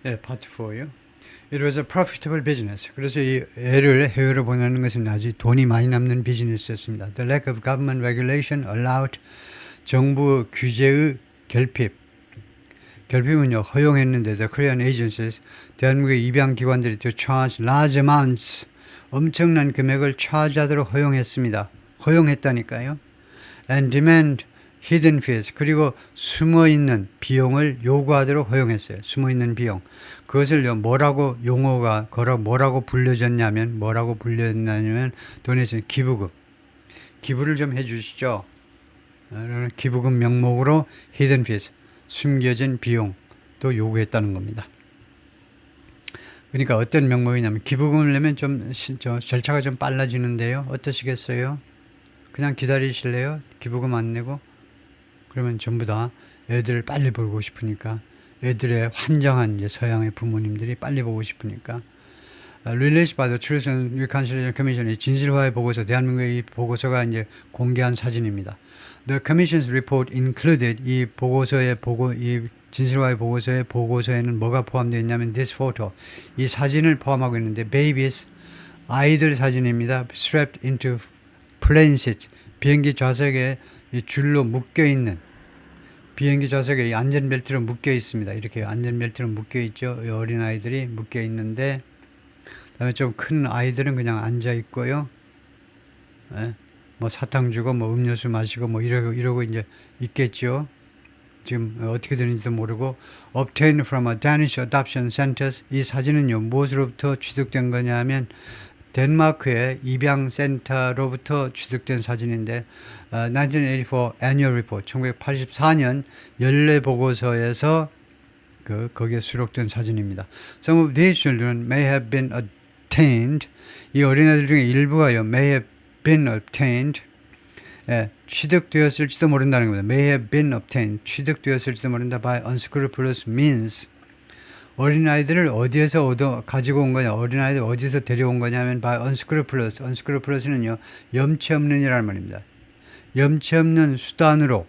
네, 파트 4요. It was a profitable business. 그래서 이 애를 해외로 보내는 것은 아주 돈이 많이 남는 비즈니스였습니다. The lack of government regulation allowed 정부 규제의 결핍은요 허용했는데 the Korean agencies 대한민국의 입양기관들이 to charge large amounts 엄청난 금액을 charge하도록 허용했다니까요. And demand hidden fees 그리고 숨어있는 비용을 요구하도록 허용했어요. 숨어있는 비용 그것을요 뭐라고 용어가 뭐라고 불려졌냐면 돈에서 기부를 좀 해주시죠. 기부금 명목으로 hidden fees 숨겨진 비용도 요구했다는 겁니다. 그러니까 어떤 명목이냐면 기부금을 내면 좀 절차가 좀 빨라지는데요. 어떠시겠어요? 그냥 기다리실래요? 기부금 안 내고? 그러면 전부 다 애들을 빨리 보고 싶으니까 애들의 환장한 이제 서양의 부모님들이 빨리 보고 싶으니까 Released by the Truth and Reconciliation Commission 이 진실화의 보고서 대한민국의 이 보고서가 이제 공개한 사진입니다. The Commission's report included 이 진실화의 보고서에는 뭐가 포함되어 있냐면 this photo 이 사진을 포함하고 있는데 babies 아이들 사진입니다. strapped into plane seats 비행기 좌석에 이 줄로 묶여 있는 비행기 좌석에 안전벨트로 묶여 있습니다. 이렇게 안전벨트로 묶여 있죠. 어린 아이들이 묶여 있는데 그다음에 좀 큰 아이들은 그냥 앉아 있고요. 뭐 사탕 주고 뭐 음료수 마시고 뭐 이러고 이제 있겠죠. 지금 어떻게 되는지도 모르고 obtained from a Danish adoption centers 이 사진은요 무엇으로부터 취득된 거냐면 덴마크의 입양센터로부터 취득된 사진인데 1984 Annual Report 1984년 연례 보고서에서 거기에 수록된 사진입니다. Some of these children may have been obtained 이 어린아이들 중에 일부가요 may have been obtained 취득되었을지도 모른다는 겁니다. may have been obtained 취득되었을지도 모른다 by unscrupulous means 어린아이들을 어디에서 가지고 온 거냐 어린아이들 어디서 데려온 거냐면 by unscrupulous는요 염치 없는이라는 말입니다. 염치 없는 수단으로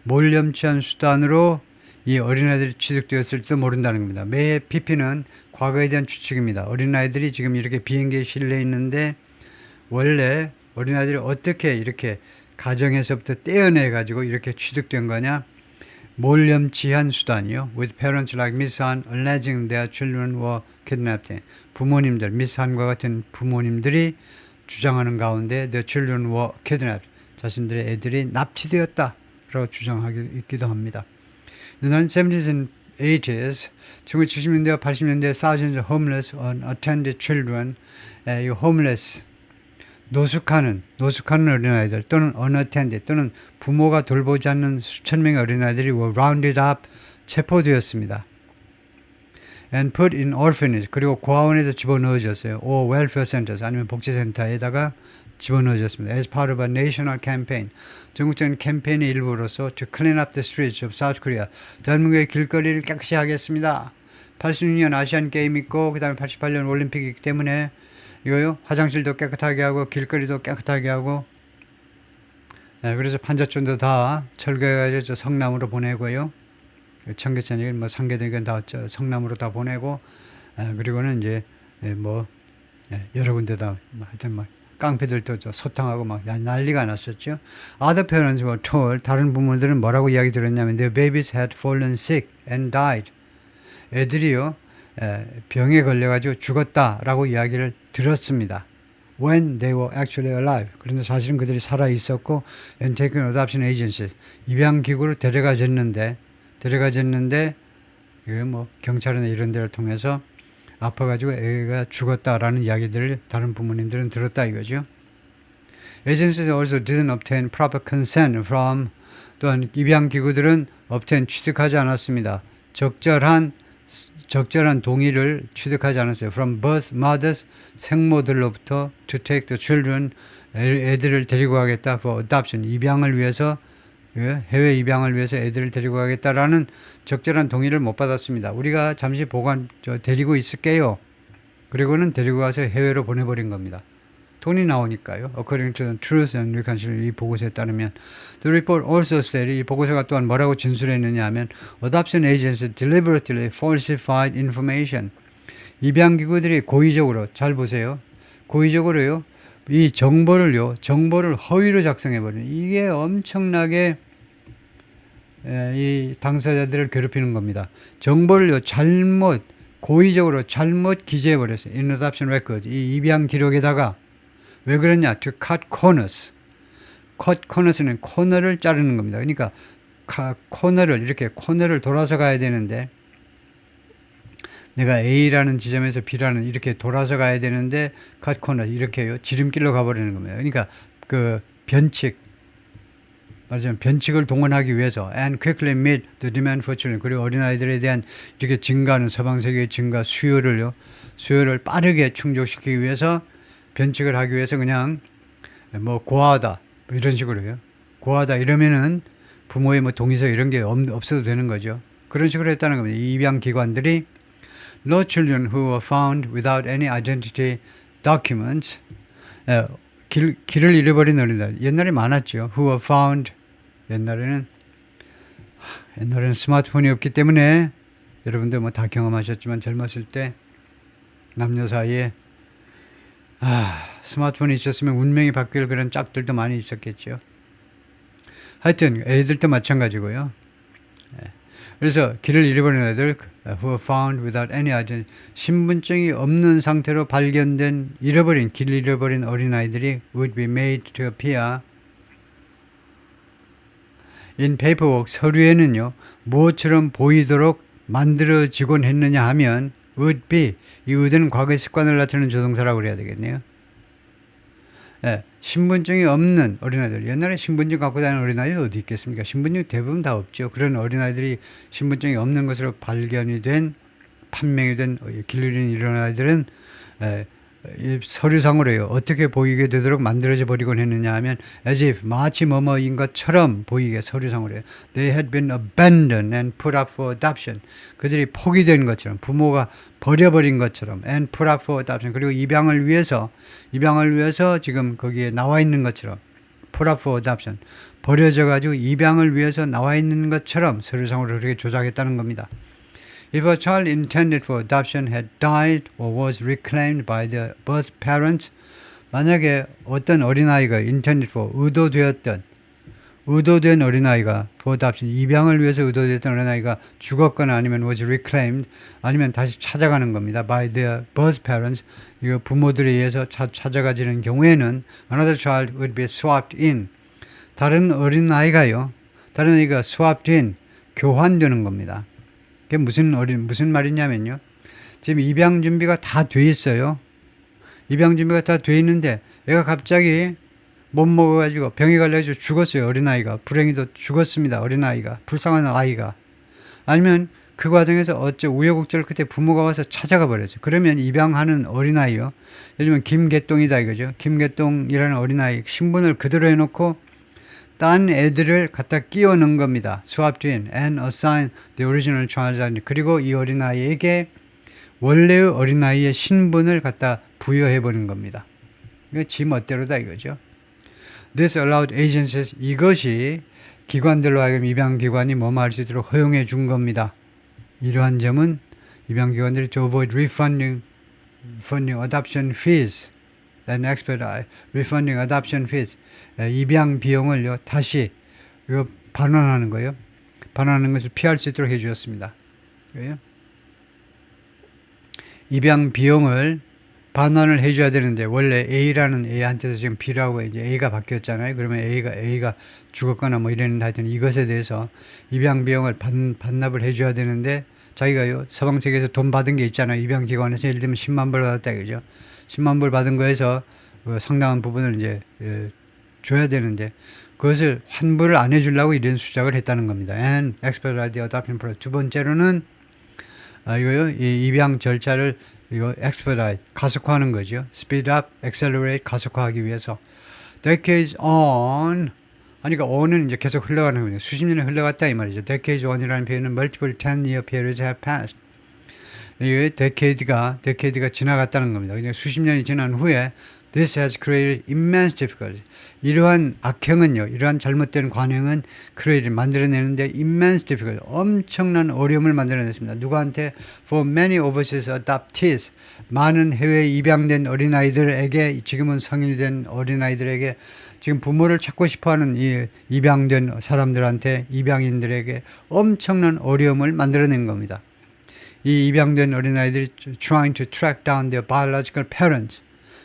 몰염치한 수단으로 이 어린아이들이 취득되었을지도 모른다는 겁니다. 매의 PP는 과거에 대한 추측입니다. 어린아이들이 지금 이렇게 비행기에 실려 있는데 원래 어린아이들이 어떻게 이렇게 가정에서부터 떼어내 가지고 이렇게 취득된 거냐 몰염치한 수단이요. With parents like Miss Han alleging their children were kidnapped. 부모님들, 미스 한과 같은 부모님들이 주장하는 가운데 the children were kidnapped. 자신들의 애들이 납치되었다라고 주장하기도 합니다. In the 1970s and 80s, 1970년대와 80년대 thousands of homeless unattended children, 이 homeless 노숙하는 어린아이들 또는 unattended 또는 부모가 돌보지 않는 수천 명의 어린아이들이 were rounded up 체포되었습니다. And put in orphanage 그리고 고아원에서 집어넣어졌어요. or welfare centers 아니면 복지센터에다가 집어넣어졌습니다. As part of a national campaign 전국적인 캠페인의 일부로서 to clean up the streets of South Korea 대한민국의 길거리를 깨끗이 하겠습니다. 86년 아시안 게임 있고 그 다음에 88년 올림픽이 있기 때문에 이거요 화장실도 깨끗하게 하고 길거리도 깨끗하게 하고 그래서 판자촌도 다 철거해가지고 성남으로 보내고요 청계천이건 뭐 상계동이건 다 성남으로 다 보내고 그리고는 이제 뭐 여러 군데다 하여튼 막 깡패들도 소탕하고 막 난리가 났었죠. Other parents were told 다른 부모들은 뭐라고 이야기 들었냐면 their babies had fallen sick and died. 애들이요 병에 걸려가지고 죽었다라고 이야기를 들었습니다. When they were actually alive. 그런데 사실은 그들이 살아 있었고 and taken adoption agencies 입양기구로 데려가졌는데 이게 뭐 경찰이나 이런 데를 통해서 아파가지고 애가 죽었다라는 이야기들을 다른 부모님들은 들었다 이거죠. Agencies also didn't obtain proper consent from 또한 입양기구들은 취득하지 않았습니다. 적절한 동의를 취득하지 않았어요. From birth mothers 생모들로부터 to take the children 애들을 데리고 가겠다 for adoption 입양을 위해서 해외 입양을 위해서 애들을 데리고 가겠다라는 적절한 동의를 못 받았습니다. 우리가 잠시 데리고 있을게요. 그리고는 데리고 가서 해외로 보내버린 겁니다. 돈이 나오니까요. According to the Truth and Reconciliation 이 보고서에 따르면 The report also said 이 보고서가 또한 뭐라고 진술했느냐 하면 Adoption agencies deliberately falsified information 입양기구들이 고의적으로 잘 보세요. 고의적으로요. 이 정보를 허위로 작성해버리는 이게 엄청나게 이 당사자들을 괴롭히는 겁니다. 정보를요 고의적으로 잘못 기재해버렸어요. In adoption record 이 입양 기록에다가 왜 그러냐? To cut corners. cut corners는 코너를 자르는 겁니다. 그러니까 코너를 돌아서 가야 되는데 내가 A라는 지점에서 B라는 이렇게 돌아서 가야 되는데 cut corner 이렇게요. 지름길로 가버리는 겁니다. 그러니까 그 말하자면 변칙을 동원하기 위해서 and quickly meet the demand for children 그리고 어린아이들에 대한 이렇게 증가하는 서방 세계의 증가 수요를 빠르게 충족시키기 위해서 변칙을 하기 위해서 그냥 뭐 고하다 뭐 이런 식으로요. 고하다 이러면은 부모의 뭐 동의서 이런 게 없어도 되는 거죠. 그런 식으로 했다는 겁니다. 이 입양기관들이 no children who were found without any identity documents 길을 잃어버린 어린아이들 옛날에 많았죠. who were found 옛날에는 스마트폰이 없기 때문에 여러분들 뭐 다 경험하셨지만 젊었을 때 남녀 사이에 스마트폰이 있었으면 운명이 바뀔 그런 짝들도 많이 있었겠죠. 하여튼 애들도 마찬가지고요. 그래서 길을 잃어버린 애들 who were found without any identity 신분증이 없는 상태로 발견된 길을 잃어버린 어린아이들이 would be made to appear in paperwork 서류에는요 무엇처럼 보이도록 만들어지곤 했느냐 하면 would be 이 would는 과거의 습관을 나타내는 조동사라고 그래야 되겠네요. 신분증이 없는 어린아이들 옛날에 신분증 갖고 다니는 어린아이들 어디 있겠습니까? 신분증 대부분 다 없죠. 그런 어린아이들이 신분증이 없는 것으로 판명이 된 길을 잃은 이런 아이들은 서류상으로요 어떻게 보이게 되도록 만들어져 버리곤 했느냐 하면 as if 마치 뭐뭐인 것처럼 보이게 서류상으로요 they had been abandoned and put up for adoption 그들이 포기된 것처럼 부모가 버려버린 것처럼 and put up for adoption 그리고 입양을 위해서 지금 거기에 나와 있는 것처럼 put up for adoption 버려져 가지고 입양을 위해서 나와 있는 것처럼 서류상으로 그렇게 조작했다는 겁니다. If a child intended for adoption had died or was reclaimed by the birth parents, 만약에 어떤 어린아이가 intended for 의도된 어린아이가 for adoption 입양을 위해서 의도됐던 어린아이가 죽었거나 아니면 was reclaimed 아니면 다시 찾아가는 겁니다. by their birth parents 이거 부모들에 의해서 찾아가지는 경우에는 another child would be swapped in 다른 어린아이가 swapped in 교환되는 겁니다. 그게 무슨 말이냐면요. 지금 입양 준비가 다 돼 있어요. 입양 준비가 다 돼 있는데 애가 갑자기 못 먹어가지고 병이 걸려가지고 죽었어요. 어린아이가. 불행히도 죽었습니다. 어린아이가. 불쌍한 아이가. 아니면 그 과정에서 우여곡절 끝에 부모가 와서 찾아가 버렸어요. 그러면 입양하는 어린아이요. 예를 들면 김개똥이다 이거죠. 김개똥이라는 어린아이 신분을 그대로 해놓고 딴 애들을 갖다 끼워 넣은 겁니다. swapped in and assigned the original child 그리고 이 어린아이에게 원래의 어린아이의 신분을 갖다 부여해버린 겁니다. 이거 지 멋대로다 이거죠. This allowed agencies 이것이 기관들로 하여금 입양기관이 뭐뭐 할 수 있도록 허용해 준 겁니다. 이러한 점은 입양기관들이 to avoid refunding adoption fees and expedite refunding adoption fees 입양 비용을요 다시 이거 반환하는 거예요. 반환하는 것을 피할 수 있도록 해주었습니다. 입양 비용을 반환을 해줘야 되는데 원래 A라는 A한테서 지금 B라고 이제 A가 바뀌었잖아요. 그러면 A가 죽었거나 뭐 이랬는데 하여튼 이것에 대해서 입양 비용을 반납을 해줘야 되는데 자기가요 서방 세계에서 돈 받은 게 있잖아요. 입양 기관에서 예를 들면 10만 불 받았다 그죠? 10만 불 받은 거에서 상당한 부분을 이제 줘야 되는데 그것을 환불을 안 해주려고 이런 수작을 했다는 겁니다. And expedite the adoption process. 두 번째로는 이 입양 절차를 expedite 가속화하는 거죠. speed up, accelerate 가속화하기 위해서. decades on 그러니까 on은 이제 계속 흘러가는 겁니다. 수십 년이 흘러갔다 이 말이죠. decades on이라는 표현은 multiple 10-year periods have passed. 이 decade가 지나갔다는 겁니다. 그냥 수십 년이 지난 후에 This has created immense difficulty. 이러한 악행은요, 이러한 잘못된 관행은 created, 만들어내는데 immense difficulty, 엄청난 어려움을 만들어냈습니다. 누구한테? For many overseas adoptees, 많은 해외 입양된 어린아이들에게, 지금은 성인이 된 어린아이들에게, 지금 부모를 찾고 싶어하는 이 입양된 사람들한테, 입양인들에게 엄청난 어려움을 만들어낸 겁니다. 이 입양된 어린아이들이 trying to track down their biological parents,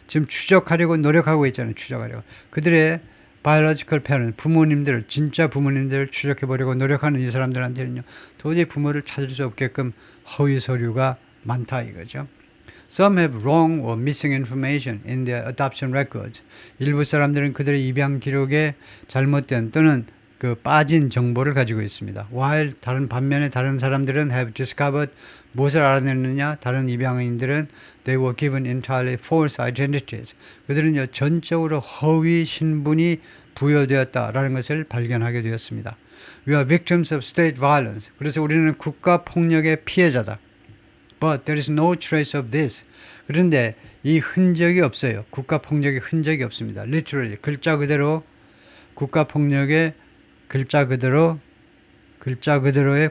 지금 추적하려고 노력하고 있잖아요. 추적하려고. 그들의 biological parents, 부모님들, 진짜 부모님들을 추적해보려고 노력하는 이 사람들한테는요, 도저히 부모를 찾을 수 없게끔 허위 서류가 많다 이거죠. Some have wrong or missing information in their adoption records. 일부 사람들은 그들의 입양 기록에 잘못된 또는 그 빠진 정보를 가지고 있습니다. While 반면에 다른 사람들은 have discovered, 무엇을 알아냈느냐? 다른 입양인들은 they were given entirely false identities. 그들은요, 전적으로 허위 신분이 부여되었다라는 것을 발견하게 되었습니다. We are victims of state violence. 그래서 우리는 국가 폭력의 피해자다. But there is no trace of this. 그런데 이 흔적이 없어요. 국가 폭력의 흔적이 없습니다. Literally, 글자 그대로 국가 폭력의 글자 그대로의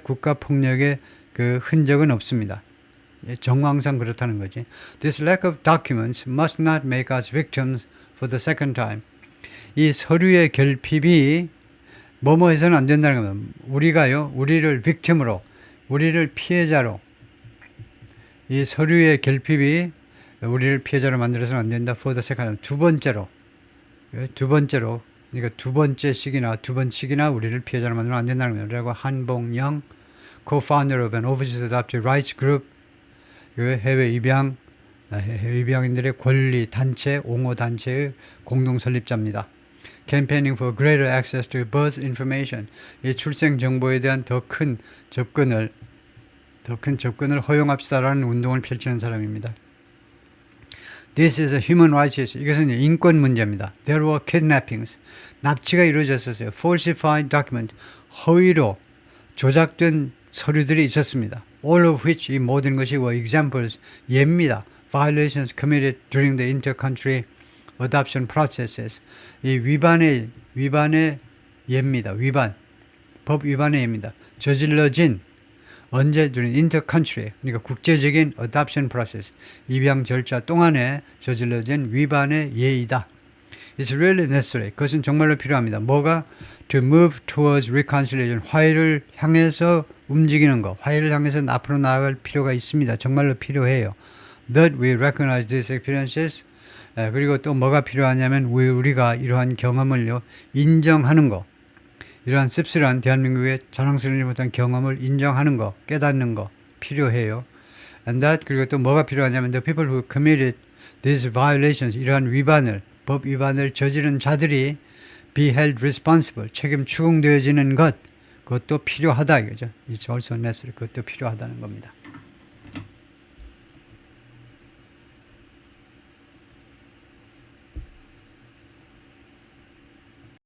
국가 폭력의 그 흔적은 없습니다. 정황상 그렇다는 거지. This lack of documents must not make us victims for the second time. 이 서류의 결핍이 뭐뭐 해서는 안 된다는 겁니다. 우리가요, 우리를 victim으로, 우리를 피해자로, 이 서류의 결핍이 우리를 피해자로 만들어서는 안 된다. For the second time. 두 번째로, 그러니까 두 번씩이나 우리를 피해자로 만들면 안 된다는 거예요. 그리고 한봉영, co-founder of an overseas adopted rights group, 해외 입양인들의 권리 단체, 옹호 단체의 공동 설립자입니다. Campaigning for greater access to birth information, 이 출생 정보에 대한 더 큰 접근을 허용합시다라는 운동을 펼치는 사람입니다. This is a human rights issue. 이것은 인권 문제입니다. There were kidnappings. 납치가 이루어졌었어요. Falsified document. 허위로 조작된 서류들이 있었습니다. All of which, 이 모든 것이 were examples, 예입니다. Violations committed during the inter-country adoption processes. 이 위반의 예입니다. 법 위반의 예입니다. 저질러진 언제 during inter-country, 그러니까 국제적인 adoption process, 입양 절차 동안에 저질러진 위반의 예이다. It's really necessary. 그것은 정말로 필요합니다. 뭐가? To move towards reconciliation. 화해를 향해서 움직이는 것. 화해를 향해서 앞으로 나아갈 필요가 있습니다. 정말로 필요해요. That we recognize these experiences. 그리고 또 뭐가 필요하냐면 우리가 이러한 경험을요, 인정하는 것. 이러한 씁쓸한 대한민국의 자랑스러우지 못한 경험을 인정하는 것, 깨닫는 것 필요해요. And that, 그리고 또 뭐가 필요하냐면 the people who committed these violations, 이러한 법 위반을 저지른 자들이 be held responsible, 책임 추궁되어지는 것, 그것도 필요하다 이거죠. It's also necessary. 그것도 필요하다는 겁니다.